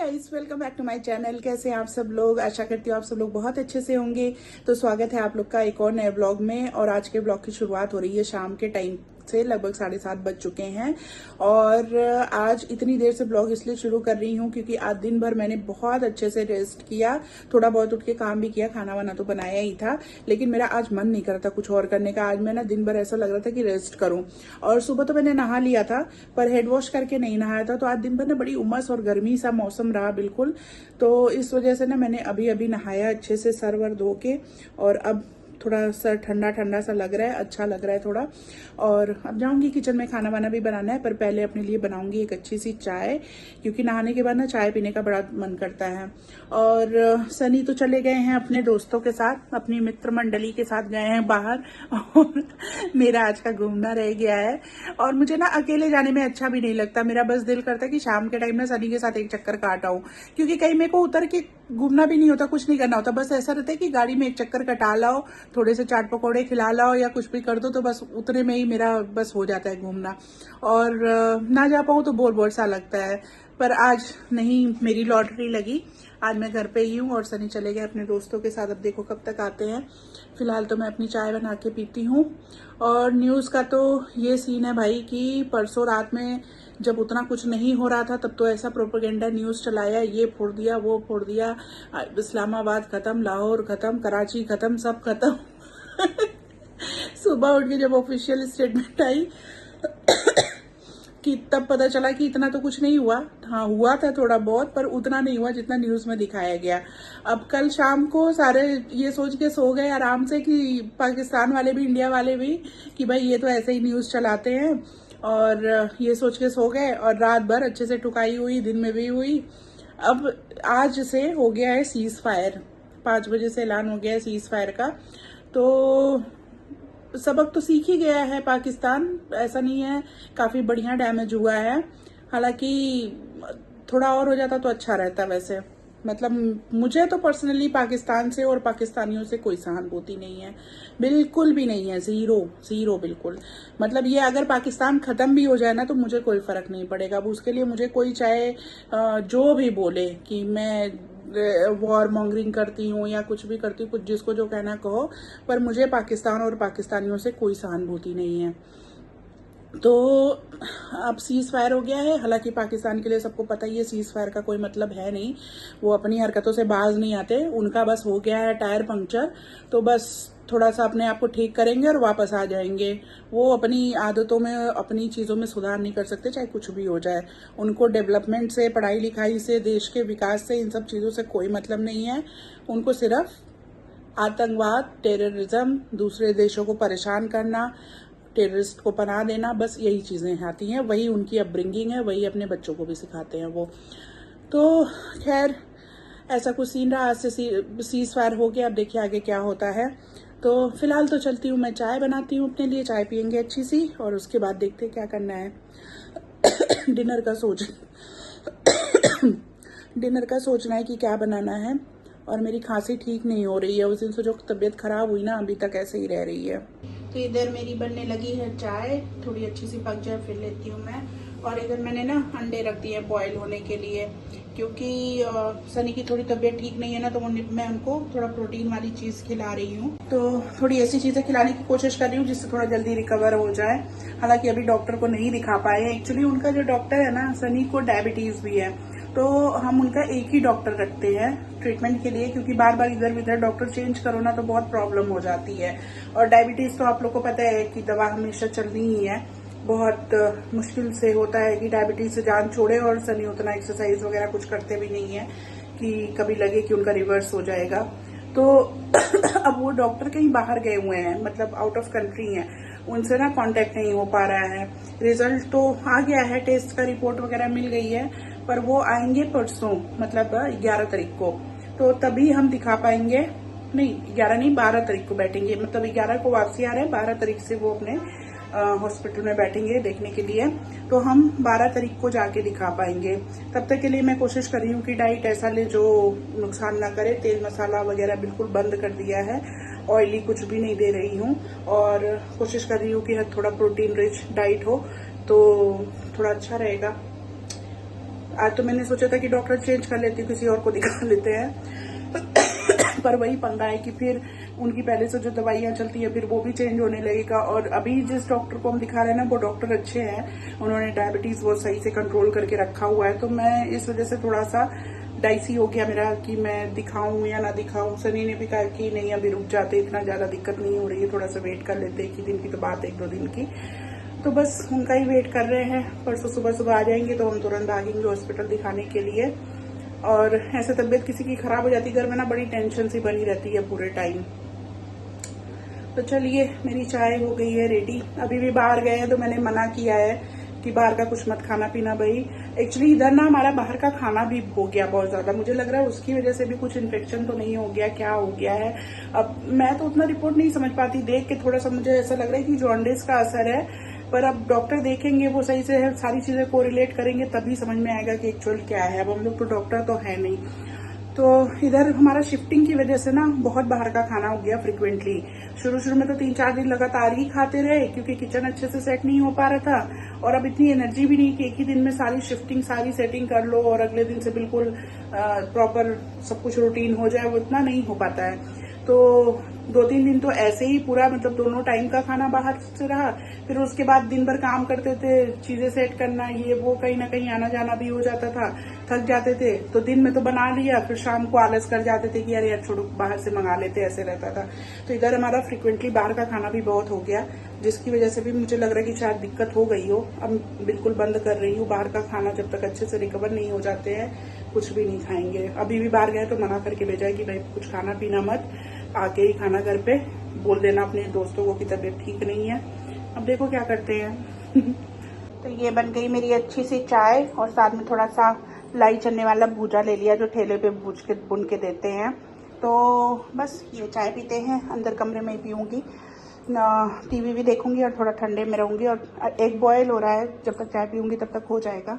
Guys, welcome back to my channel. कैसे हैं आप सब लोग? आशा करती हूँ आप सब लोग बहुत अच्छे से होंगे। तो स्वागत है आप लोग का एक और नए ब्लॉग में। और आज के ब्लॉग की शुरुआत हो रही है शाम के टाइम से। लगभग 7:30 बज चुके हैं और आज इतनी देर से ब्लॉग इसलिए शुरू कर रही हूँ क्योंकि आज दिन भर मैंने बहुत अच्छे से रेस्ट किया। थोड़ा बहुत उठ के काम भी किया, खाना वाना तो बनाया ही था, लेकिन मेरा आज मन नहीं कर रहा था कुछ और करने का। आज मैं ना दिन भर ऐसा लग रहा था कि रेस्ट करूं। और सुबह तो मैंने नहा लिया था पर हेड वॉश करके नहीं नहाया था, तो आज दिन भर ना बड़ी उमस और गर्मी सा मौसम रहा बिल्कुल। तो इस वजह से ना मैंने अभी अभी नहाया अच्छे से, सर वर धो के, और अब थोड़ा सर ठंडा ठंडा सा लग रहा है, अच्छा लग रहा है थोड़ा। और अब जाऊंगी किचन में, खाना वाना भी बनाना है, पर पहले अपने लिए बनाऊंगी एक अच्छी सी चाय, क्योंकि नहाने के बाद ना चाय पीने का बड़ा मन करता है। और सनी तो चले गए हैं अपने दोस्तों के साथ, अपनी मित्र मंडली के साथ गए हैं बाहर, और मेरा आज का घूमना रह गया है। और मुझे ना अकेले जाने में अच्छा भी नहीं लगता। मेरा बस दिल करता है कि शाम के टाइम ना सनी के साथ एक चक्कर काट आऊं, क्योंकि कहीं मेरे को उतर के घूमना भी नहीं होता, कुछ नहीं करना होता। बस ऐसा रहता है कि गाड़ी में एक चक्कर कटा लाओ, थोड़े से चाट पकौड़े खिला लाओ या कुछ भी कर दो, तो बस उतने में ही मेरा बस हो जाता है घूमना। और ना जा पाऊँ तो बोर बोर सा लगता है। पर आज नहीं, मेरी लॉटरी लगी। आज मैं घर पे ही हूँ और सनी चले गए अपने दोस्तों के साथ। अब देखो कब तक आते हैं। फिलहाल तो मैं अपनी चाय बना के पीती हूँ। और न्यूज़ का तो ये सीन है भाई कि परसों रात में जब उतना कुछ नहीं हो रहा था तब तो ऐसा प्रोपेगेंडा न्यूज़ चलाया, ये फोड़ दिया, वो फोड़ दिया, इस्लामाबाद खत्म, लाहौर खत्म, कराची खत्म, सब खत्म। सुबह उठ के जब ऑफिशियल स्टेटमेंट आई कि तब पता चला कि इतना तो कुछ नहीं हुआ। हाँ, हुआ था थोड़ा बहुत, पर उतना नहीं हुआ जितना न्यूज में दिखाया गया। अब कल शाम को सारे ये सोच के सो गए आराम से कि पाकिस्तान वाले भी, इंडिया वाले भी, कि भाई ये तो ऐसे ही न्यूज चलाते हैं, और ये सोच के सो गए। और रात भर अच्छे से ठुकाई हुई, दिन में भी हुई। अब आज से हो गया है सीज फायर, 5 बजे से ऐलान हो गया है सीज फायर का। तो सबक तो सीख ही गया है पाकिस्तान, ऐसा नहीं है, काफी बढ़िया डैमेज हुआ है। हालांकि थोड़ा और हो जाता तो अच्छा रहता। वैसे मतलब मुझे तो पर्सनली पाकिस्तान से और पाकिस्तानियों से कोई सहानुभूति नहीं है, बिल्कुल भी नहीं है, जीरो जीरो बिल्कुल। मतलब ये अगर पाकिस्तान खत्म भी हो जाए ना तो मुझे कोई फर्क नहीं पड़ेगा। अब उसके लिए मुझे कोई चाहे जो भी बोले कि मैं वॉर मॉन्गरिंग करती हूँ या कुछ भी करती हूँ, कुछ जिसको जो कहना कहो, पर मुझे पाकिस्तान और पाकिस्तानियों से कोई सहानुभूति नहीं है। तो अब सीज फायर हो गया है। हालांकि पाकिस्तान के लिए सबको पता ही है सीज फायर का कोई मतलब है नहीं, वो अपनी हरकतों से बाज नहीं आते। उनका बस हो गया है टायर पंक्चर, तो बस थोड़ा सा अपने आप को ठीक करेंगे और वापस आ जाएंगे। वो अपनी आदतों में, अपनी चीज़ों में सुधार नहीं कर सकते, चाहे कुछ भी हो जाए। उनको डेवलपमेंट से, पढ़ाई लिखाई से, देश के विकास से, इन सब चीज़ों से कोई मतलब नहीं है। उनको सिर्फ आतंकवाद, टेररिज्म, दूसरे देशों को परेशान करना, टेररिस्ट को पनाह देना, बस यही चीज़ें आती हैं। वही उनकी अपब्रिंगिंग है, वही अपने बच्चों को भी सिखाते हैं वो। तो खैर ऐसा कुछ सीन रहा। आज से सीज फायर हो गया, अब देखिए आगे क्या होता है। तो फिलहाल तो चलती हूँ, मैं चाय बनाती हूँ अपने लिए, चाय पियेंगे अच्छी सी, और उसके बाद देखते क्या करना है। डिनर का डिनर का सोचना है कि क्या बनाना है। और मेरी खांसी ठीक नहीं हो रही है, उस दिन से जो तबीयत खराब हुई ना, अभी तक ऐसे ही रह रही है। तो इधर मेरी बनने लगी है चाय, थोड़ी अच्छी सी पक जाए फिर लेती हूँ मैं। और इधर मैंने ना अंडे रख दिए बॉईल होने के लिए, क्योंकि सनी की थोड़ी तबीयत ठीक नहीं है ना, तो मैं उनको थोड़ा प्रोटीन वाली चीज़ खिला रही हूँ। तो थोड़ी ऐसी चीज़ें खिलाने की कोशिश कर रही हूँ जिससे थोड़ा जल्दी रिकवर हो जाए। हालांकि अभी डॉक्टर को नहीं दिखा पाए हैं। एक्चुअली उनका जो डॉक्टर है ना, सनी को डायबिटीज़ भी है, तो हम उनका एक ही डॉक्टर रखते हैं ट्रीटमेंट के लिए, क्योंकि बार बार इधर उधर डॉक्टर चेंज करो ना तो बहुत प्रॉब्लम हो जाती है। और डायबिटीज तो आप लोग को पता है कि दवा हमेशा चलनी ही है। बहुत मुश्किल से होता है कि डायबिटीज से जान छोड़े, और सनी उतना एक्सरसाइज वगैरह कुछ करते भी नहीं है कि कभी लगे कि उनका रिवर्स हो जाएगा। तो अब वो डॉक्टर कहीं बाहर गए हुए हैं, मतलब आउट ऑफ कंट्री हैं, उनसे ना कांटेक्ट नहीं हो पा रहा है। रिजल्ट तो आ गया है, टेस्ट का रिपोर्ट वगैरह मिल गई है, पर वो आएंगे परसों, मतलब 11 तारीख को, तो तभी हम दिखा पाएंगे। नहीं, 11 नहीं, 12 तारीख को बैठेंगे, मतलब 11 को वापसी आ रहे हैं, 12 तारीख से वो अपने हॉस्पिटल में बैठेंगे देखने के लिए। तो हम 12 तारीख को जाके दिखा पाएंगे। तब तक के लिए मैं कोशिश कर रही हूँ कि डाइट ऐसा ले जो नुकसान ना करे। तेल मसाला वगैरह बिल्कुल बंद कर दिया है, ऑयली कुछ भी नहीं दे रही हूँ, और कोशिश कर रही हूँ कि थोड़ा प्रोटीन रिच डाइट हो तो थोड़ा अच्छा रहेगा। आज तो मैंने सोचा था कि डॉक्टर चेंज कर लेती हूँ, किसी और को दिखा लेते हैं पर वही पंगा है कि फिर उनकी पहले से जो दवाइयाँ चलती है फिर वो भी चेंज होने लगेगा। और अभी जिस डॉक्टर को हम दिखा रहे हैं ना वो डॉक्टर अच्छे हैं, उन्होंने डायबिटीज वो सही से कंट्रोल करके रखा हुआ है। तो मैं इस वजह से थोड़ा सा डाइसी हो गया मेरा कि मैं दिखाऊं या ना दिखाऊं। सनी ने भी कहा कि नहीं अभी रुक जाते, इतना ज्यादा दिक्कत नहीं हो रही है, थोड़ा सा वेट कर लेते, एक ही दिन की तो बात है, 1-2 दिन की। तो बस उनका ही वेट कर रहे हैं। परसों सुबह सुबह आ जाएंगे तो हम तुरंत भागेंगे हॉस्पिटल दिखाने के लिए। और ऐसे तबीयत किसी की खराब हो जाती है घर में ना, बड़ी टेंशन सी बनी रहती है पूरे टाइम। तो चलिए मेरी चाय हो गई है रेडी। अभी भी बाहर गए हैं तो मैंने मना किया है कि बाहर का कुछ मत खाना पीना भाई। एक्चुअली इधर ना हमारा बाहर का खाना भी हो गया बहुत ज्यादा, मुझे लग रहा है उसकी वजह से भी कुछ इन्फेक्शन तो नहीं हो गया, क्या हो गया है। अब मैं तो उतना रिपोर्ट नहीं समझ पाती, देख के थोड़ा सा मुझे ऐसा लग रहा है कि जॉन्डिस का असर है, पर अब डॉक्टर देखेंगे, वो सही से सारी चीजें कोरिलेट करेंगे तभी समझ में आएगा कि एक्चुअल क्या है। अब हम लोग तो डॉक्टर तो है नहीं। तो इधर हमारा शिफ्टिंग की वजह से ना बहुत बाहर का खाना हो गया फ्रिक्वेंटली। शुरू में तो 3-4 दिन लगातार ही खाते रहे क्योंकि किचन अच्छे से सेट नहीं हो पा रहा था, और अब इतनी एनर्जी भी नहीं कि एक ही दिन में सारी शिफ्टिंग सारी सेटिंग कर लो और अगले दिन से बिल्कुल प्रॉपर सब कुछ रूटीन हो जाए, वो इतना नहीं हो पाता है। तो 2-3 दिन तो ऐसे ही पूरा मतलब दोनों टाइम का खाना बाहर से रहा। फिर उसके बाद दिन भर काम करते थे, चीजें सेट करना ये वो, कहीं ना कहीं आना जाना भी हो जाता था, थक जाते थे। तो दिन में तो बना लिया, फिर शाम को आलस कर जाते थे कि अरे यार छोड़ो बाहर से मंगा लेते, ऐसे रहता था। तो इधर हमारा फ्रिक्वेंटली बाहर का खाना भी बहुत हो गया, जिसकी वजह से भी मुझे लग रहा है कि शायद दिक्कत हो गई हो। अब बिल्कुल बंद कर रही हूँ बाहर का खाना, जब तक अच्छे से रिकवर नहीं हो जाते हैं कुछ भी नहीं खाएंगे। अभी भी बाहर गए तो मना करके भेजा है कि भाई कुछ खाना पीना मत, आके ही खाना घर पे, बोल देना अपने दोस्तों को कि तबीयत ठीक नहीं है। अब देखो क्या करते हैं तो ये बन गई मेरी अच्छी सी चाय, और साथ में थोड़ा सा लाई चने वाला भूजा ले लिया जो ठेले पे भूज के बुन के देते हैं। तो बस ये चाय पीते हैं, अंदर कमरे में ही पीऊँगी, टीवी भी देखूंगी और थोड़ा ठंडे में रहूंगी। और एग बॉयल हो रहा है, जब तक चाय पीऊँगी तब तक हो जाएगा,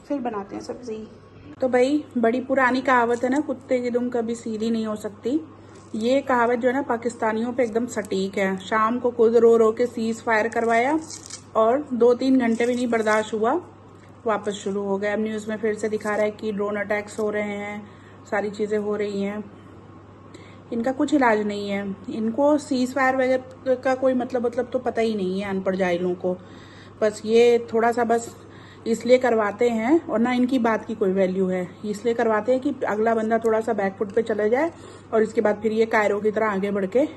फिर बनाते हैं सब्जी। तो भाई बड़ी पुरानी कहावत है ना, कुत्ते की दुम कभी सीधी नहीं हो सकती। ये कहावत जो है ना पाकिस्तानियों पे एकदम सटीक है। शाम को खुद रो रो के सीज फायर करवाया और 2-3 घंटे भी नहीं बर्दाश्त हुआ, वापस शुरू हो गया। अब न्यूज़ में फिर से दिखा रहा है कि ड्रोन अटैक्स हो रहे हैं, सारी चीज़ें हो रही हैं। इनका कुछ इलाज नहीं है, इनको सीज फायर वगैरह का कोई मतलब तो पता ही नहीं है अनपढ़ जाहिलों को। बस ये थोड़ा सा बस इसलिए करवाते हैं, और ना इनकी बात की कोई वैल्यू है, इसलिए करवाते हैं कि अगला बंदा थोड़ा सा बैकफुट पे चले जाए और इसके बाद फिर ये कायरों की तरह आगे बढ़ के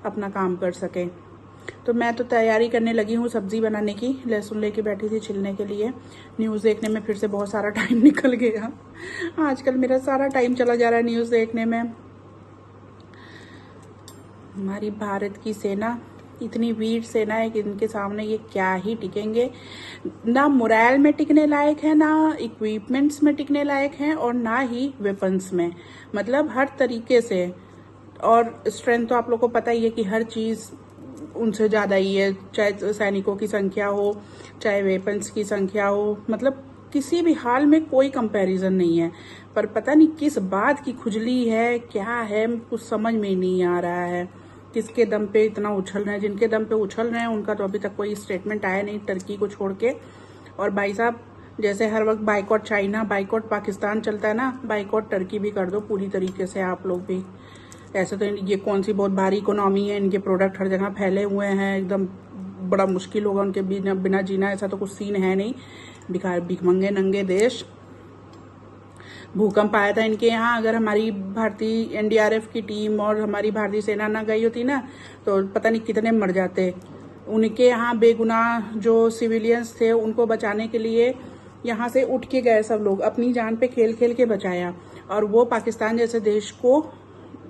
अपना काम कर सके। तो मैं तो तैयारी करने लगी हूँ सब्जी बनाने की, लहसुन लेके बैठी थी छिलने के लिए। न्यूज़ देखने में फिर से बहुत सारा टाइम निकल गया, आजकल मेरा सारा टाइम चला जा रहा है न्यूज़ देखने में। हमारी भारत की सेना इतनी वीर सेना है कि इनके सामने ये क्या ही टिकेंगे। ना मोरल में टिकने लायक है, ना इक्विपमेंट्स में टिकने लायक है, और ना ही वेपन्स में, मतलब हर तरीके से। और स्ट्रेंथ तो आप लोग को पता ही है कि हर चीज उनसे ज्यादा ही है, चाहे सैनिकों की संख्या हो, चाहे वेपन्स की संख्या हो, मतलब किसी भी हाल में कोई कंपैरिजन नहीं है। पर पता नहीं किस बात की खुजली है, क्या है, कुछ समझ में नहीं आ रहा है। किसके दम पे इतना उछल रहे हैं, जिनके दम पे उछल रहे हैं उनका तो अभी तक कोई स्टेटमेंट आया नहीं, टर्की को छोड़ के। और भाई साहब जैसे हर वक्त बाइकॉट चाइना, बाइकॉट पाकिस्तान चलता है ना, बाइकॉट टर्की भी कर दो पूरी तरीके से आप लोग भी। ऐसे तो ये कौन सी बहुत भारी इकोनॉमी है, इनके प्रोडक्ट हर जगह फैले हुए हैं, एकदम बड़ा मुश्किल होगा उनके बिना जीना, ऐसा तो कुछ सीन है नहीं। भिखमंगे नंगे देश। भूकंप आया था इनके यहाँ, अगर हमारी भारतीय एनडीआरएफ की टीम और हमारी भारतीय सेना ना गई होती ना तो पता नहीं कितने मर जाते। उनके यहाँ बेगुनाह जो सिविलियंस थे उनको बचाने के लिए यहाँ से उठ के गए सब लोग, अपनी जान पे खेल खेल के बचाया। और वो पाकिस्तान जैसे देश को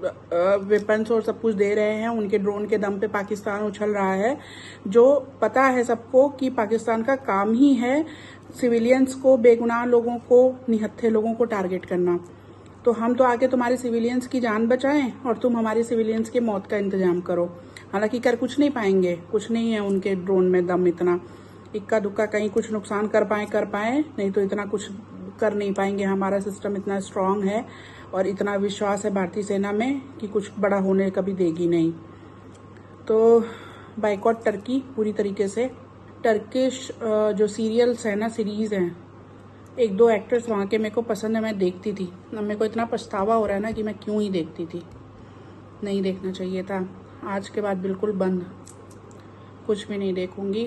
वेपन्स और सब कुछ दे रहे हैं, उनके ड्रोन के दम पे पाकिस्तान उछल रहा है। जो पता है सबको कि पाकिस्तान का काम ही है सिविलियंस को, बेगुनाह लोगों को, निहत्थे लोगों को टारगेट करना। तो हम तो आके तुम्हारे सिविलियंस की जान बचाएं और तुम हमारे सिविलियंस के मौत का इंतजाम करो। हालांकि कर कुछ नहीं पाएंगे, कुछ नहीं है उनके ड्रोन में दम इतना, इक्का दुक्का कहीं कुछ नुकसान कर पाए, नहीं तो इतना कुछ कर नहीं पाएंगे। हमारा सिस्टम इतना स्ट्रांग है और इतना विश्वास है भारतीय सेना में कि कुछ बड़ा होने कभी देगी नहीं। तो बाइकॉट टर्की पूरी तरीके से। टर्किश जो सीरियल्स है ना, सीरीज हैं, एक दो एक्टर्स वहाँ के मेरे को पसंद है, मैं देखती थी। अब मेरे को इतना पछतावा हो रहा है ना कि मैं क्यों ही देखती थी, नहीं देखना चाहिए था। आज के बाद बिल्कुल बंद, कुछ भी नहीं देखूँगी,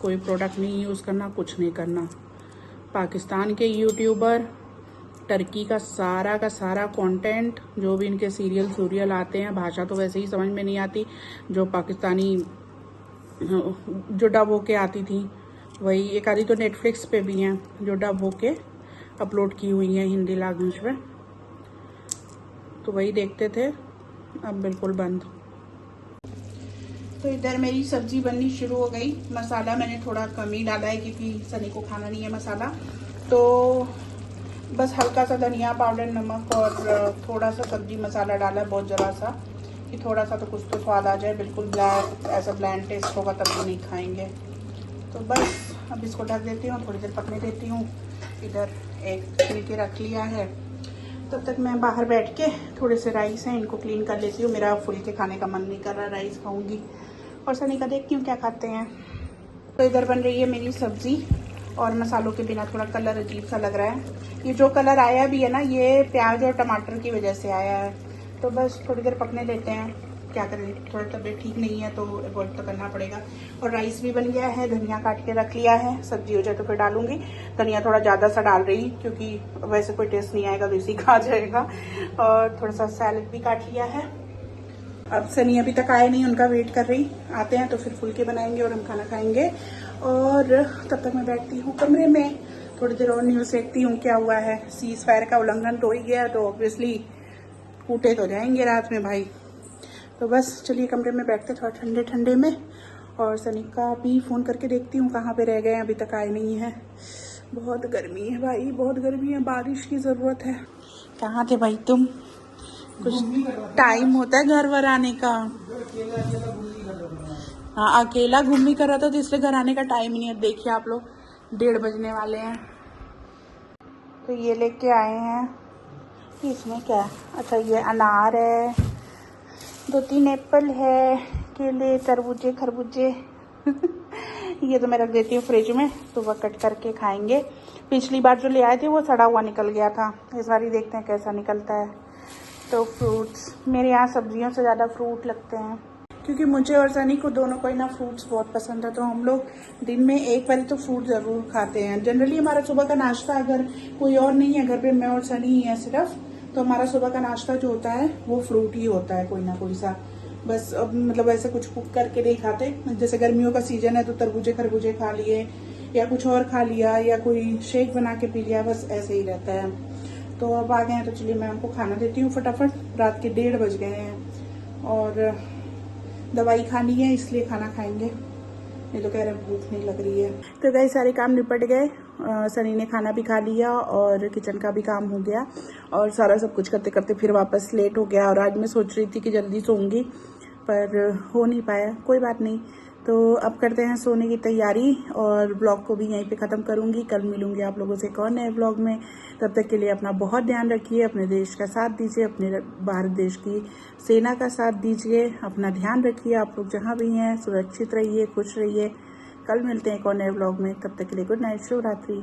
कोई प्रोडक्ट नहीं यूज़ करना, कुछ नहीं करना। पाकिस्तान के यूट्यूबर टर्की का सारा कंटेंट, जो भी इनके सीरियल आते हैं, भाषा तो वैसे ही समझ में नहीं आती, जो पाकिस्तानी जो डब होके आती थी वही, एक आधी तो नेटफ्लिक्स पे भी हैं जो डब होके अपलोड की हुई हैं हिंदी लैंग्वेज में, तो वही देखते थे। अब बिल्कुल बंद। तो इधर मेरी सब्जी बननी शुरू हो गई। मसाला मैंने थोड़ा कम ही डाला है क्योंकि सनी को खाना नहीं है मसाला, तो बस हल्का सा धनिया पाउडर, नमक और थोड़ा सा सब्जी मसाला डाला, बहुत ज़रा सा, कि थोड़ा सा तो कुछ तो स्वाद आ जाए। बिल्कुल ब्लैक ऐसा ब्लैंड टेस्ट होगा तब भी नहीं खाएंगे। तो बस अब इसको ढक देती हूँ, थोड़ी देर पकने देती हूँ। इधर एक छिल के रख लिया है, तब तक मैं बाहर बैठ के थोड़े से राइस हैं इनको क्लीन कर लेती हूँ। मेरा फुल के खाने का मन नहीं कर रहा, राइस खाऊंगी और सनी का देखती हूँ क्या खाते हैं। तो इधर बन रही है मेरी सब्जी और मसालों के बिना थोड़ा कलर अजीब सा लग रहा है। ये जो कलर आया भी है ना, ये प्याज और टमाटर की वजह से आया है। तो बस थोड़ी देर पकने देते हैं, क्या करें, थोड़ा तबीयत ठीक नहीं है तो अवॉइड तो करना पड़ेगा। और राइस भी बन गया है, धनिया काट के रख लिया है, सब्जी हो जाए तो फिर डालूंगी। धनिया थोड़ा ज़्यादा सा डाल रही क्योंकि वैसे कोई टेस्ट नहीं आएगा तो इसी का आ जाएगा। और थोड़ा सा सैलेड भी काट लिया है। अब सनी अभी तक आए नहीं, उनका वेट कर रही, आते हैं तो फिर फुलके बनाएंगे और हम खाना खाएंगे। और तब तक मैं बैठती हूँ कमरे में, थोड़ी देर और न्यूज़ देखती हूँ क्या हुआ है। सीज फायर का उल्लंघन तो ही गया तो ऑब्वियसली कूटे तो जाएंगे रात में भाई। तो बस चलिए कमरे में बैठते थोड़ा ठंडे ठंडे में। और सनी का भी फ़ोन करके देखती हूँ कहाँ पे रह गए हैं, अभी तक आए नहीं हैं। बहुत गर्मी है भाई, बहुत गर्मी है, बारिश की ज़रूरत है। कहाँ थे भाई तुम? कुछ टाइम होता है घर वर आने का। हाँ, अकेला घूमने कर रहा था तो इसलिए घर आने का टाइम ही नहीं है। देखिए आप लोग, 1:30 बजने वाले हैं। तो ये लेके आए हैं, इसमें क्या है? अच्छा, ये अनार है, 2-3 एप्पल है, केले, तरबूजे, खरबूजे ये तो मैं रख देती हूँ फ्रिज में, तो वह कट करके खाएंगे। पिछली बार जो ले आए थे वो सड़ा हुआ निकल गया था, इस बार ही देखते हैं कैसा निकलता है। तो फ्रूट्स, मेरे यहाँ सब्जियों से ज़्यादा फ्रूट लगते हैं क्योंकि मुझे और सनी को दोनों को ही ना फ्रूट्स बहुत पसंद है। तो हम लोग दिन में एक बार तो फ्रूट ज़रूर खाते हैं। जनरली हमारा सुबह का नाश्ता, अगर कोई और नहीं है घर पे, मैं और सनी ही है सिर्फ, तो हमारा सुबह का नाश्ता जो होता है वो फ्रूट ही होता है, कोई ना कोई सा। बस अब मतलब ऐसे कुछ कुक करके नहीं खाते। जैसे गर्मियों का सीजन है तो तरबूजे खरबूजे खा लिए या कुछ और खा लिया या कोई शेक बना के पी लिया, बस ऐसे ही रहता है। तो अब आ गए हैं तो चलिए मैं उनको खाना देती हूँ फटाफट। रात के 1:30 बज गए हैं और दवाई खानी है इसलिए खाना खाएंगे, नहीं तो कह रहे भूख नहीं लग रही है। तो गए सारे काम निपट गए, सनी ने खाना भी खा लिया और किचन का भी काम हो गया और सारा सब कुछ करते करते फिर वापस लेट हो गया। और आज मैं सोच रही थी कि जल्दी सोऊंगी पर हो नहीं पाया, कोई बात नहीं। तो अब करते हैं सोने की तैयारी और ब्लॉग को भी यहीं पे ख़त्म करूंगी। कल मिलूंगी आप लोगों से एक और नए ब्लॉग में। तब तक के लिए अपना बहुत ध्यान रखिए, अपने देश का साथ दीजिए, अपने भारत देश की सेना का साथ दीजिए, अपना ध्यान रखिए। आप लोग जहाँ भी हैं सुरक्षित रहिए, खुश रहिए। कल मिलते हैं एक और नए ब्लॉग में, तब तक के लिए गुड नाइट, शुभ रात्रि।